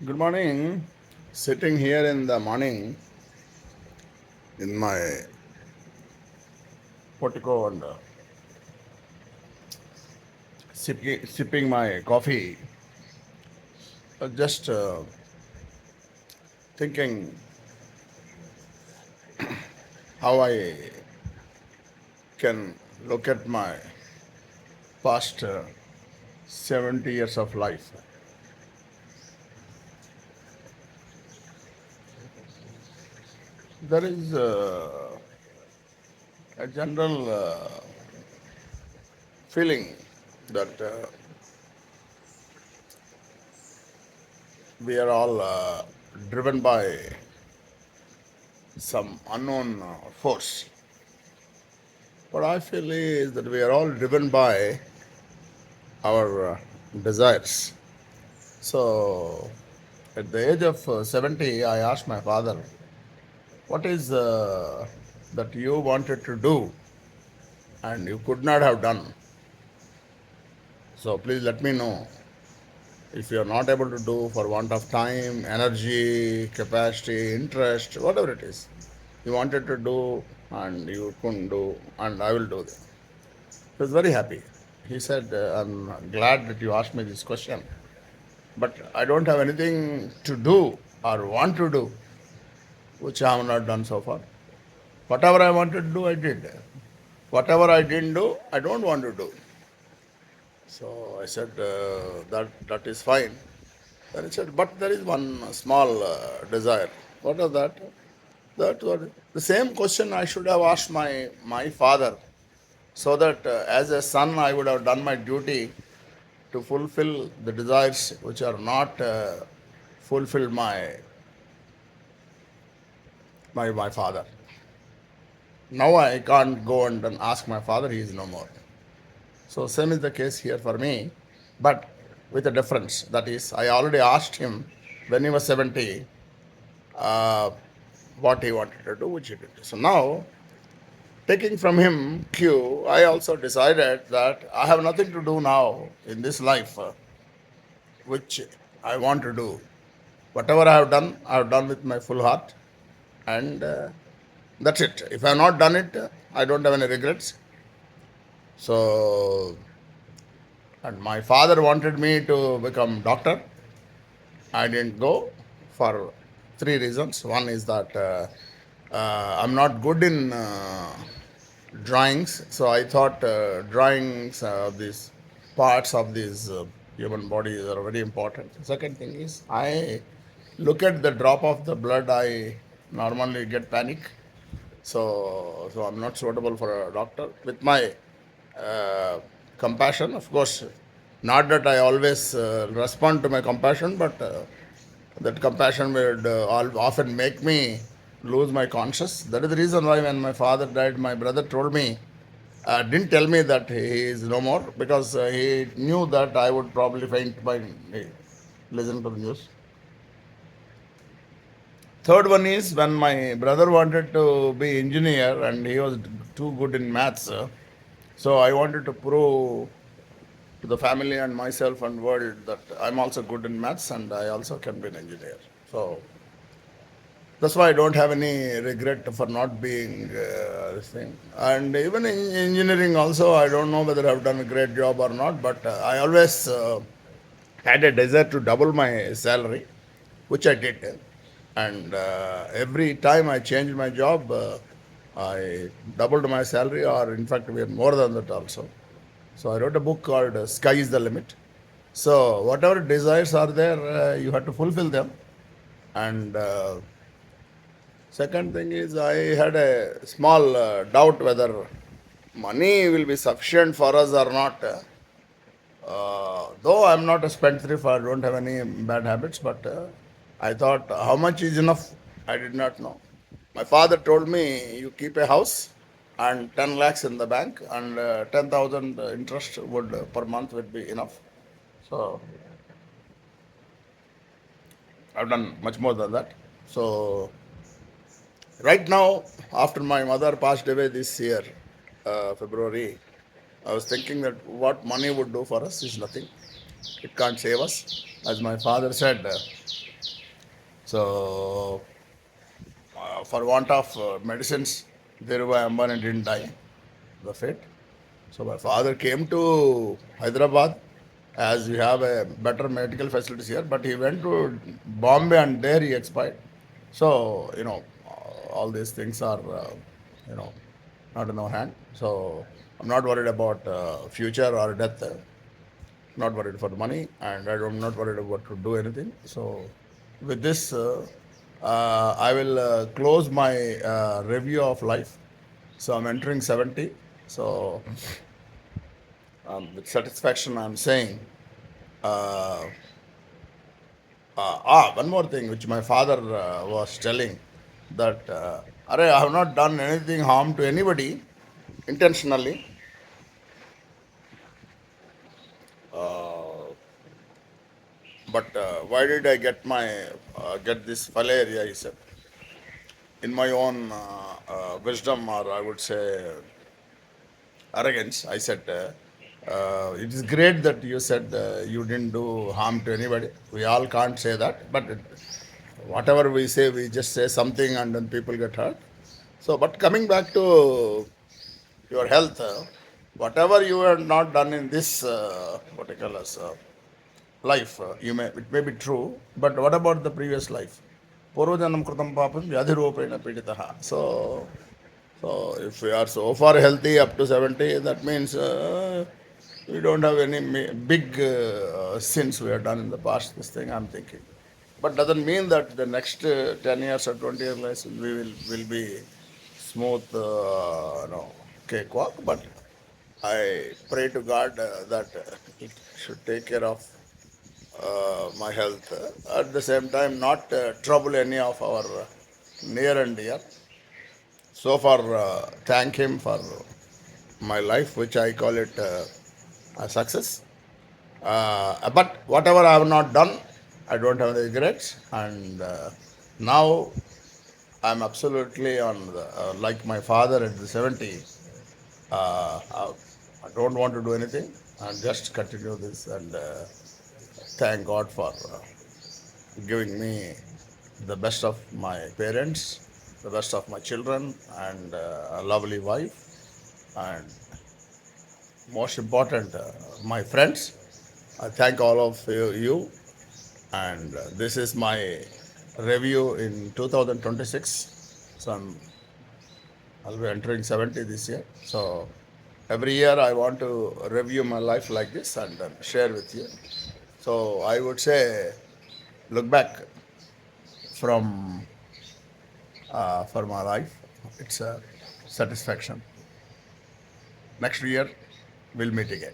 Good morning. Sitting here in the morning in my portico and sipping my coffee, just thinking how I can look at my past 70 years of life. There is a general feeling that we are all driven by some unknown force. What I feel is that we are all driven by our desires. So, at the age of 70, I asked my father, what is that you wanted to do and you could not have done? So, please let me know if you are not able to do for want of time, energy, capacity, interest, whatever it is. You wanted to do and you couldn't do, and I will do it. He was very happy. He said, I'm glad that you asked me this question, but I don't have anything to do or want to do which I have not done so far. Whatever I wanted to do, I did. Whatever I didn't do, I don't want to do. So I said, that is fine. Then he said, but there is one small desire. What is that? That was the same question I should have asked my father, so that as a son I would have done my duty to fulfill the desires which are not fulfilled my father. Now I can't go and ask my father, he is no more. So same is the case here for me, but with a difference. That is, I already asked him when he was 70 uh, what he wanted to do, which he did. So now, taking from him cue, I also decided that I have nothing to do now in this life which I want to do. Whatever I have done with my full heart, and that's it. If I have not done it, I don't have any regrets. So, and my father wanted me to become doctor. I didn't go for three reasons. One is that I'm not good in drawings, so I thought drawings of these parts of these human bodies are very important. Second thing is I look at the drop of the blood, I normally get panic. So I'm not suitable for a doctor. With my uh, compassion, of course, not that I always respond to my compassion, but that compassion would often make me lose my conscience. That is the reason why when my father died, my brother told me, didn't tell me that he is no more, because he knew that I would probably faint by listening to the news. Third one is when my brother wanted to be engineer and he was too good in maths. So I wanted to prove to the family and myself and world that I'm also good in maths and I also can be an engineer. So that's why I don't have any regret for not being this thing. And even in engineering also, I don't know whether I've done a great job or not, but I always had a desire to double my salary, which I did. And every time I changed my job, I doubled my salary, or in fact, we had more than that also. So I wrote a book called Sky is the Limit. So whatever desires are there, you have to fulfill them. And second thing is, I had a small doubt whether money will be sufficient for us or not. Though I'm not a spendthrift, I don't have any bad habits, but I thought how much is enough? I did not know. My father told me you keep a house and 10 lakhs in the bank, and 10,000 interest would per month would be enough. So I've done much more than that. So right now, after my mother passed away this year, February, I was thinking that what money would do for us is nothing. It can't save us. As my father said, So, for want of medicines, Dhirubhai Ambani didn't die, the fate. So my father came to Hyderabad as we have a better medical facilities here, but he went to Bombay and there he expired. So, all these things are, not in our hand. So I'm not worried about future or death. Not worried for the money, and I'm not worried about to do anything. So with this, I will close my review of life. So I'm entering 70. So with satisfaction, I'm saying. Uh, One more thing which my father was telling that, Arey, I have not done anything harm to anybody intentionally. But why did I get this malaria? He said, in my own wisdom, or I would say arrogance, I said, it is great that you said you didn't do harm to anybody. We all can't say that, but whatever we say, we just say something and then people get hurt. So, but coming back to your health, whatever you have not done in this, what I call as life, it may be true, but what about the previous life? Purvajanam krutam papam vyadhirupena piditaha. So if we are so far healthy up to 70, that means we don't have any big sins we have done in the past. This thing I'm thinking, but doesn't mean that the next 10 years or 20 years life will be smooth, cakewalk. But I pray to God that it should take care of my health. At the same time, not trouble any of our near and dear. So far, thank him for my life, which I call it a success. But whatever I have not done, I don't have any regrets. And now I'm absolutely on like my father at the 70. I don't want to do anything and just continue this and thank God for giving me the best of my parents, the best of my children, and a lovely wife, and most important, my friends. I thank all of you, and this is my review in 2026. So I'll be entering 70 this year. So every year I want to review my life like this and share with you. So I would say, look back from for my life. It's a satisfaction. Next year, we'll meet again.